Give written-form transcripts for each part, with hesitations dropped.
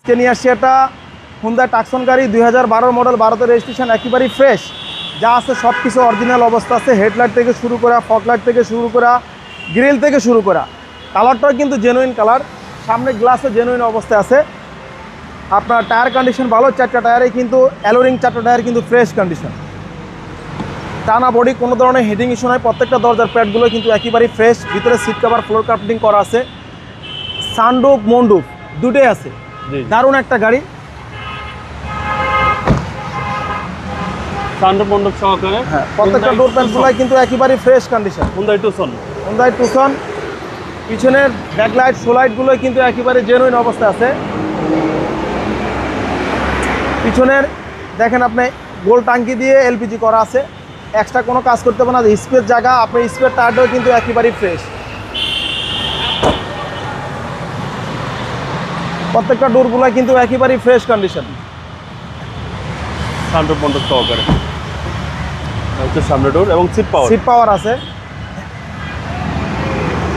আজকে নিয়ে আসছি একটা হুন্ডা টাকসন গাড়ি 2012 মডেল, ভারতের রেজিস্ট্রেশন, একেবারেই ফ্রেশ। যা আছে সব কিছু অরিজিনাল অবস্থা আছে। হেডলাইট থেকে শুরু করা, ফগলাইট থেকে শুরু করা, গ্রিল থেকে শুরু করা, কালারটাও কিন্তু জেনুইন কালার। সামনে গ্লাসও জেনুইন অবস্থায় আছে। আপনার টায়ার কন্ডিশন ভালো, 4টা টায়ারে কিন্তু অ্যালোরিং, 4টা টায়ার কিন্তু ফ্রেশ কন্ডিশন। টানা বডি, কোনো ধরনের হিটিং ইস্যু নয়। প্রত্যেকটা দরজার প্যাডগুলো কিন্তু একেবারেই ফ্রেশ। ভিতরে সিট কভার, ফ্লোর কার্পেটিং করা আছে। সানরুফ, মন্ডুফ দুটোই আছে। দারুণ একটা গাড়ি। সানরুফ মন্ডপ সহকারে, হ্যাঁ, প্রত্যেকটা ডোর প্যাডগুলাই কিন্তু একেবারেই fresh condition. Hyundai Tucson, Hyundai Tucson. পিছনের ব্যাকলাইট, শোলাইটগুলো কিন্তু একেবারে জেনুইন অবস্থায় আছে। পিছনের দেখেন আপনি গোল টাঙ্কি দিয়ে এলপিজি করা আছে। এক্সট্রা কোনো কাজ করতে হবে না। স্পেস জায়গা, আপনার স্পেস টায়ারটাও কিন্তু একেবারেই ফ্রেশ। প্রত্যেকটা ডোরগুলো কিন্তু একেবারেই ফ্রেশ কন্ডিশন। সানরুফ মন্ডপ সহকারে হচ্ছে সামনে ডোর এবং সিট পাওয়ার আছে।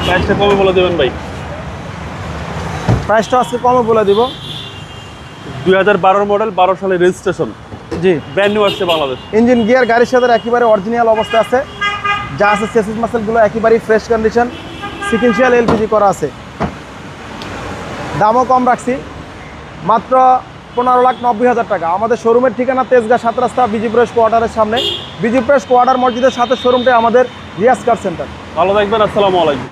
প্রাইসটা কমে বলে দেবেন ভাই? প্রাইসটা আজকে কমে বলে দিব। 2012 মডেল, 12 সালের রেজিস্ট্রেশন, জি, ব্র্যান্ড নিউ আসছে বাংলাদেশ। ইঞ্জিন গিয়ার গাড়ির সাথে একেবারে অরিজিনাল অবস্থা আছে। যা আছে চেসিস মাসেলগুলো একেবারেই ফ্রেশ কন্ডিশন। সিকুয়েন্সিয়াল এলপিজি করা আছে। দামও কম রাখছি, মাত্র 15,90,000 টাকা। আমাদের শোরুমের ঠিকানা তেজগাঁ 7 রাস্তা, বিজি প্রেস কোয়ার্টারের সামনে। বিজি প্রেস কোয়ার্টার মসজিদের সাথে শোরুমটাই আমাদের রিয়াজ কার সেন্টার। ভালো থাকবেন, আসসালামু আলাইকুম।